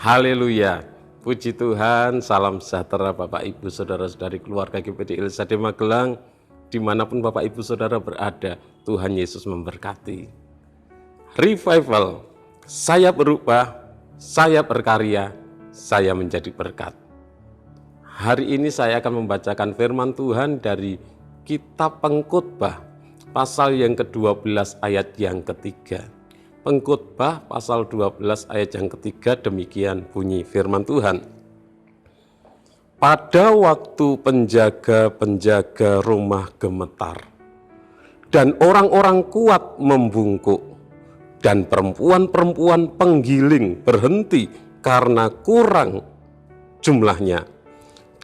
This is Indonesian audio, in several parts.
Haleluya, puji Tuhan, salam sejahtera Bapak Ibu Saudara-saudari keluarga GPD Ilsade Magelang, dimanapun Bapak Ibu Saudara berada, Tuhan Yesus memberkati. Revival, saya berubah, saya berkarya, saya menjadi berkat. Hari ini saya akan membacakan firman Tuhan dari Kitab Pengkhotbah, pasal yang ke-12 ayat yang ketiga. Pengkhotbah pasal 12 ayat yang ketiga, demikian bunyi firman Tuhan. Pada waktu penjaga-penjaga rumah gemetar, dan orang-orang kuat membungkuk, dan perempuan-perempuan penggiling berhenti karena kurang jumlahnya,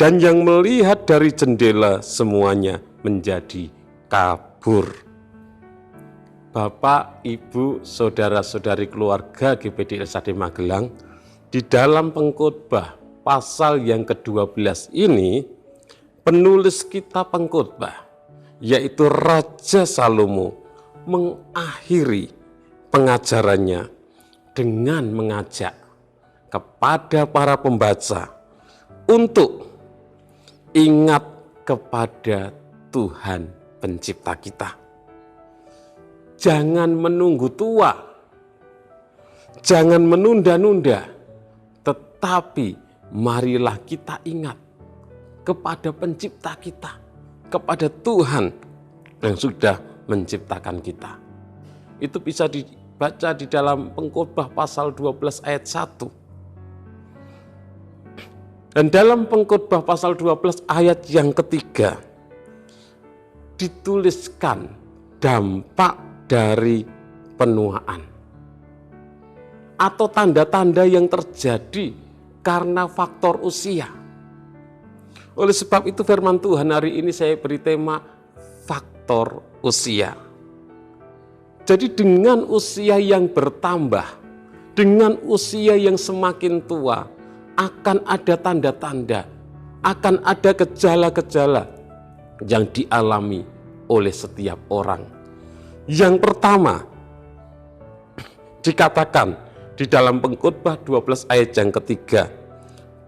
dan yang melihat dari jendela semuanya menjadi kabur. Bapak, Ibu, Saudara-saudari keluarga GPD Ilsade Magelang, di dalam Pengkhotbah pasal yang ke-12 ini, penulis kitab Pengkhotbah, yaitu Raja Salomo, mengakhiri pengajarannya dengan mengajak kepada para pembaca untuk ingat kepada Tuhan Pencipta kita. Jangan menunggu tua, jangan menunda-nunda, tetapi marilah kita ingat kepada Pencipta kita, kepada Tuhan yang sudah menciptakan kita. Itu bisa dibaca di dalam Pengkhotbah pasal 12 ayat 1. Dan dalam Pengkhotbah pasal 12 ayat yang ketiga, dituliskan dampak dari penuaan atau tanda-tanda yang terjadi karena faktor usia. Oleh sebab itu firman Tuhan hari ini saya beri tema faktor usia. Jadi dengan usia yang bertambah, dengan usia yang semakin tua, akan ada tanda-tanda, akan ada gejala-gejala yang dialami oleh setiap orang. Yang pertama, dikatakan di dalam Pengkhotbah 12 ayat yang ketiga,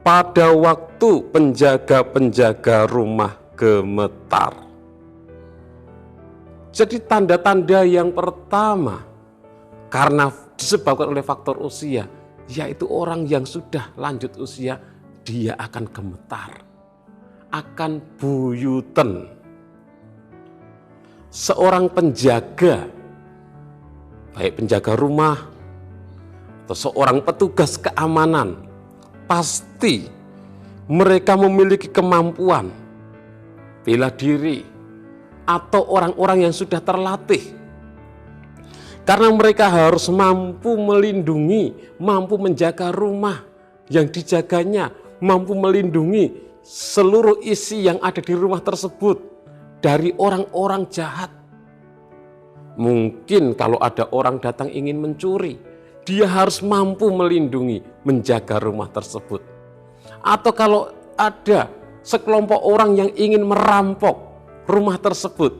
pada waktu penjaga-penjaga rumah gemetar. Jadi tanda-tanda yang pertama, karena disebabkan oleh faktor usia, yaitu orang yang sudah lanjut usia, dia akan gemetar, akan buyuten. Seorang penjaga, baik penjaga rumah atau seorang petugas keamanan, pasti mereka memiliki kemampuan bela diri atau orang-orang yang sudah terlatih. Karena mereka harus mampu melindungi, mampu menjaga rumah yang dijaganya, mampu melindungi seluruh isi yang ada di rumah tersebut dari orang-orang jahat. Mungkin kalau ada orang datang ingin mencuri, dia harus mampu melindungi, menjaga rumah tersebut. Atau kalau ada sekelompok orang yang ingin merampok rumah tersebut,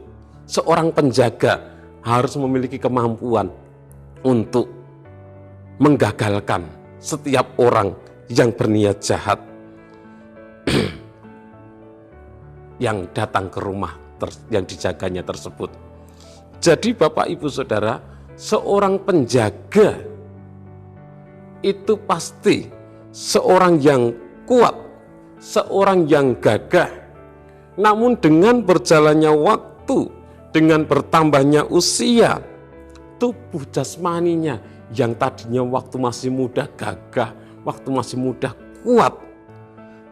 seorang penjaga harus memiliki kemampuan untuk menggagalkan setiap orang yang berniat jahat yang datang ke rumah yang dijaganya tersebut. Jadi Bapak Ibu Saudara, seorang penjaga itu pasti seorang yang kuat, seorang yang gagah. Namun dengan berjalannya waktu, dengan bertambahnya usia, tubuh jasmaninya yang tadinya waktu masih muda gagah, waktu masih muda kuat,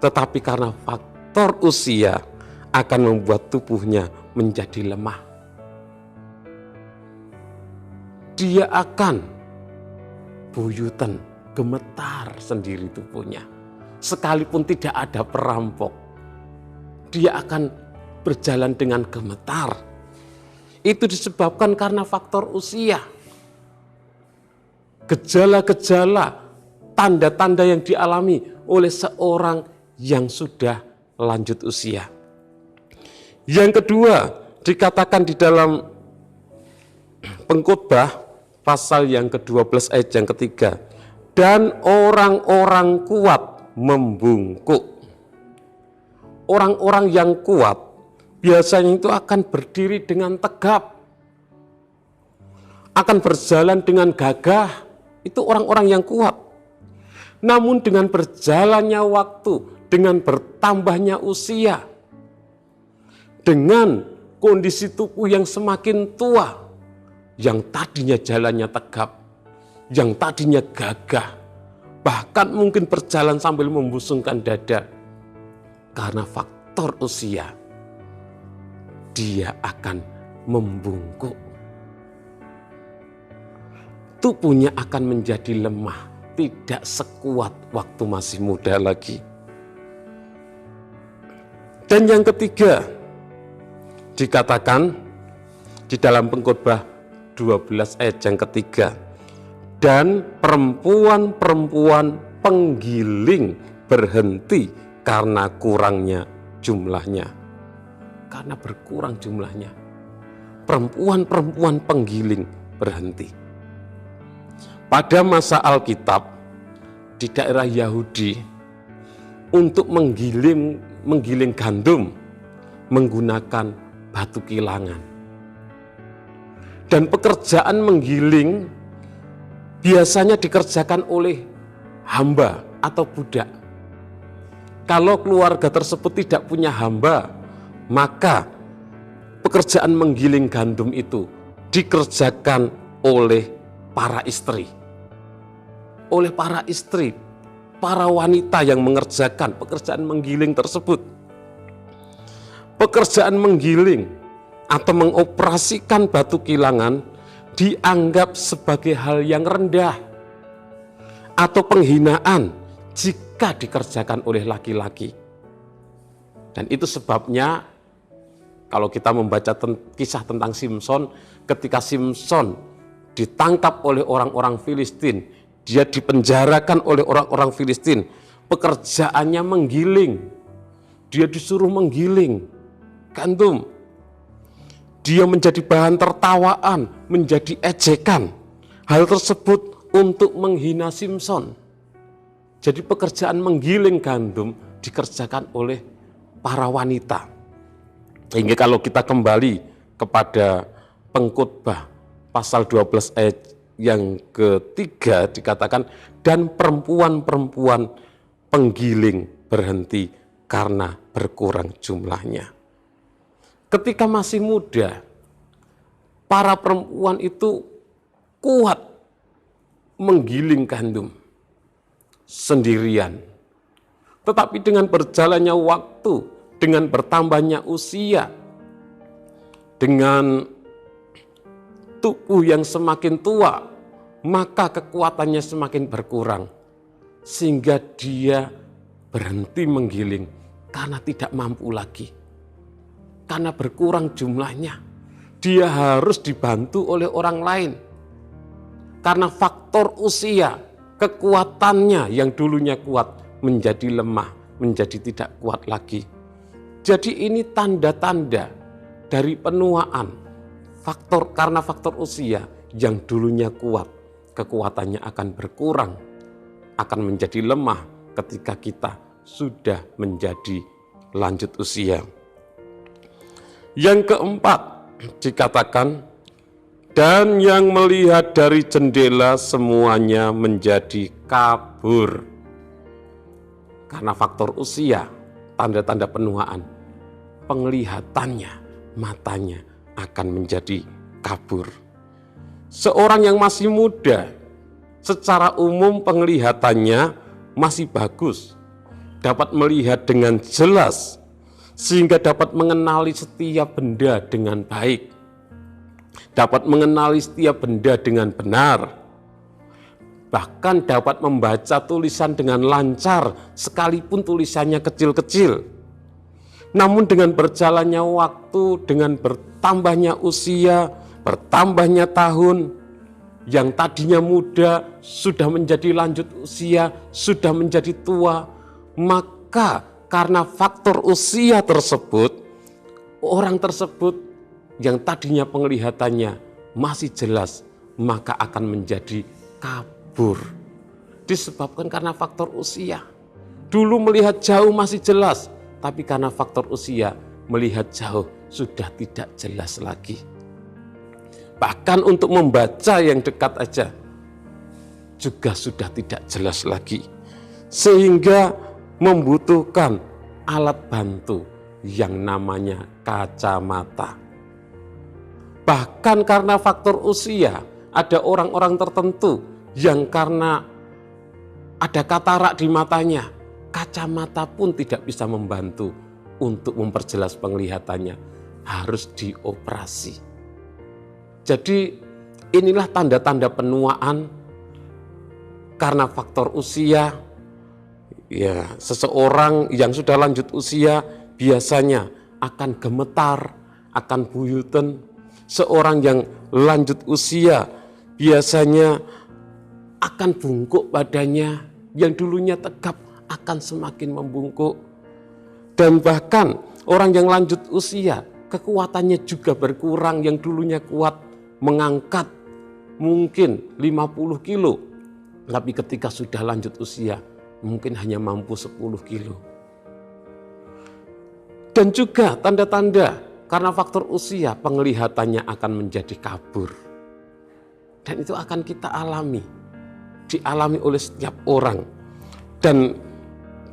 tetapi karena faktor usia akan membuat tubuhnya menjadi lemah. Dia akan buyutan, gemetar sendiri tubuhnya. Sekalipun tidak ada perampok, dia akan berjalan dengan gemetar. Itu disebabkan karena faktor usia. Gejala-gejala, tanda-tanda yang dialami oleh seorang yang sudah lanjut usia. Yang kedua, dikatakan di dalam Pengkhotbah pasal yang ke-12 ayat yang ketiga, Dan orang-orang kuat membungkuk. Orang-orang yang kuat biasanya itu akan berdiri dengan tegap, akan berjalan dengan gagah. Itu orang-orang yang kuat. Namun dengan berjalannya waktu, dengan bertambahnya usia, dengan kondisi tubuh yang semakin tua, yang tadinya jalannya tegap, yang tadinya gagah, bahkan mungkin berjalan sambil membusungkan dada, karena faktor usia, dia akan membungkuk. Tubuhnya akan menjadi lemah, tidak sekuat waktu masih muda lagi. Dan yang ketiga, dikatakan di dalam Pengkhotbah 12 ayat yang ketiga, dan perempuan-perempuan penggiling berhenti karena kurangnya jumlahnya. Karena berkurang jumlahnya, perempuan-perempuan penggiling berhenti. Pada masa Alkitab, di daerah Yahudi, untuk menggiling gandum menggunakan batu kilangan. Dan pekerjaan menggiling biasanya dikerjakan oleh hamba atau budak. Kalau keluarga tersebut tidak punya hamba, maka pekerjaan menggiling gandum itu dikerjakan oleh para istri. Oleh para istri, para wanita yang mengerjakan pekerjaan menggiling tersebut. Pekerjaan menggiling atau mengoperasikan batu kilangan dianggap sebagai hal yang rendah atau penghinaan jika dikerjakan oleh laki-laki. Dan itu sebabnya kalau kita membaca kisah tentang Simson, ketika Simson ditangkap oleh orang-orang Filistin, dia dipenjarakan oleh orang-orang Filistin, pekerjaannya menggiling. Dia disuruh menggiling gandum. Dia menjadi bahan tertawaan, menjadi ejekan. Hal tersebut untuk menghina Simson. Jadi pekerjaan menggiling gandum dikerjakan oleh para wanita. Sehingga kalau kita kembali kepada Pengkhotbah pasal 12 ayat yang ketiga dikatakan, dan perempuan-perempuan penggiling berhenti karena berkurang jumlahnya. Ketika masih muda, para perempuan itu kuat menggiling gandum sendirian. Tetapi dengan berjalannya waktu, dengan bertambahnya usia, dengan tubuh yang semakin tua, maka kekuatannya semakin berkurang. Sehingga dia berhenti menggiling karena tidak mampu lagi. Karena berkurang jumlahnya, dia harus dibantu oleh orang lain. Karena faktor usia, kekuatannya yang dulunya kuat menjadi lemah, menjadi tidak kuat lagi. Jadi ini tanda-tanda dari penuaan. Karena faktor usia yang dulunya kuat, kekuatannya akan berkurang, akan menjadi lemah ketika kita sudah menjadi lanjut usia. Yang keempat dikatakan, dan yang melihat dari jendela semuanya menjadi kabur. Karena faktor usia, tanda-tanda penuaan, penglihatannya, matanya akan menjadi kabur. Seorang yang masih muda, secara umum penglihatannya masih bagus, dapat melihat dengan jelas, sehingga dapat mengenali setiap benda dengan baik, dapat mengenali setiap benda dengan benar, bahkan dapat membaca tulisan dengan lancar sekalipun tulisannya kecil-kecil. Namun dengan berjalannya waktu, dengan bertambahnya usia, bertambahnya tahun, yang tadinya muda sudah menjadi lanjut usia, sudah menjadi tua, maka karena faktor usia tersebut, orang tersebut yang tadinya penglihatannya masih jelas, maka akan menjadi kabur. disebabkan karena faktor usia. Dulu melihat jauh masih jelas, tapi karena faktor usia, melihat jauh sudah tidak jelas lagi. Bahkan untuk membaca yang dekat aja juga sudah tidak jelas lagi. Sehingga membutuhkan alat bantu yang namanya kacamata. Bahkan karena faktor usia, ada orang-orang tertentu yang karena ada katarak di matanya, kacamata pun tidak bisa membantu untuk memperjelas penglihatannya, harus dioperasi. Jadi inilah tanda-tanda penuaan karena faktor usia. Ya, seseorang yang sudah lanjut usia biasanya akan gemetar, akan buyuten. Seorang yang lanjut usia biasanya akan bungkuk badannya, yang dulunya tegap akan semakin membungkuk. Dan bahkan orang yang lanjut usia, kekuatannya juga berkurang, yang dulunya kuat mengangkat mungkin 50 kilo, tapi ketika sudah lanjut usia, mungkin hanya mampu 10 kilo. Dan juga tanda-tanda karena faktor usia, penglihatannya akan menjadi kabur. Dan itu akan kita alami, dialami oleh setiap orang. Dan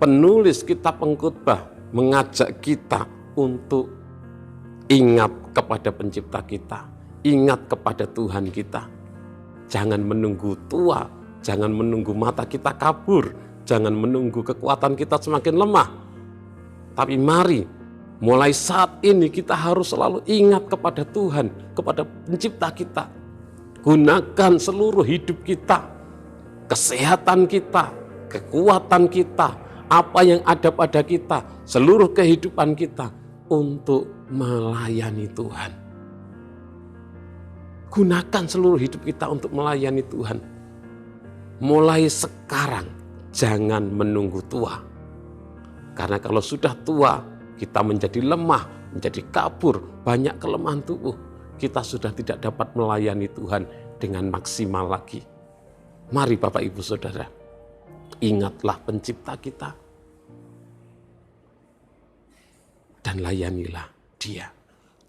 penulis kitab Pengkhotbah mengajak kita untuk ingat kepada pencipta kita, ingat kepada Tuhan kita. Jangan menunggu tua, jangan menunggu mata kita kabur, jangan menunggu kekuatan kita semakin lemah. Tapi mari, mulai saat ini kita harus selalu ingat kepada Tuhan, kepada pencipta kita. Gunakan seluruh hidup kita, kesehatan kita, kekuatan kita, apa yang ada pada kita, seluruh kehidupan kita untuk melayani Tuhan. Gunakan seluruh hidup kita untuk melayani Tuhan. Mulai sekarang, jangan menunggu tua. Karena kalau sudah tua, kita menjadi lemah, menjadi kabur, banyak kelemahan tubuh. Kita sudah tidak dapat melayani Tuhan dengan maksimal lagi. Mari Bapak Ibu Saudara, ingatlah pencipta kita dan layanilah Dia.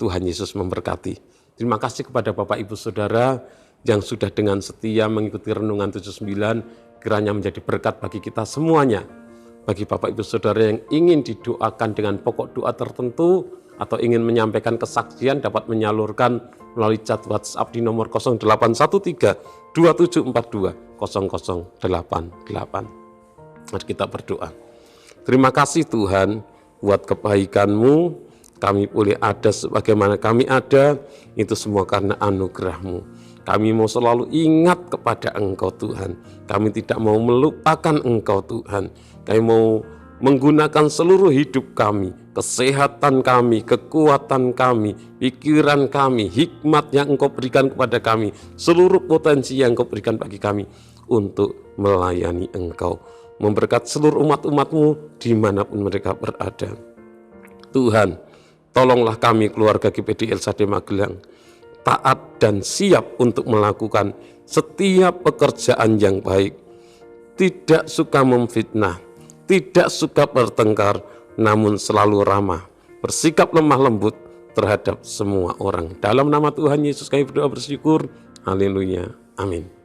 Tuhan Yesus memberkati. Terima kasih kepada Bapak Ibu Saudara yang sudah dengan setia mengikuti Renungan 79, kiranya menjadi berkat bagi kita semuanya. Bagi Bapak Ibu Saudara yang ingin didoakan dengan pokok doa tertentu atau ingin menyampaikan kesaksian, dapat menyalurkan melalui chat WhatsApp di nomor 0813 2742 0088. Mari kita berdoa. Terima kasih Tuhan buat kebaikan-Mu, kami boleh ada sebagaimana kami ada, itu semua karena anugerah-Mu. Kami mau selalu ingat kepada Engkau Tuhan. Kami tidak mau melupakan Engkau Tuhan. Kami mau menggunakan seluruh hidup kami, kesehatan kami, kekuatan kami, pikiran kami, hikmat yang Engkau berikan kepada kami, seluruh potensi yang Engkau berikan bagi kami untuk melayani Engkau. Memberkat seluruh umat-umat-Mu dimanapun mereka berada. Tuhan, tolonglah kami keluarga GPD El Shaddai Magelang taat dan siap untuk melakukan setiap pekerjaan yang baik, tidak suka memfitnah, tidak suka bertengkar, namun selalu ramah, bersikap lemah lembut terhadap semua orang. Dalam nama Tuhan Yesus kami berdoa bersyukur. Haleluya. Amin.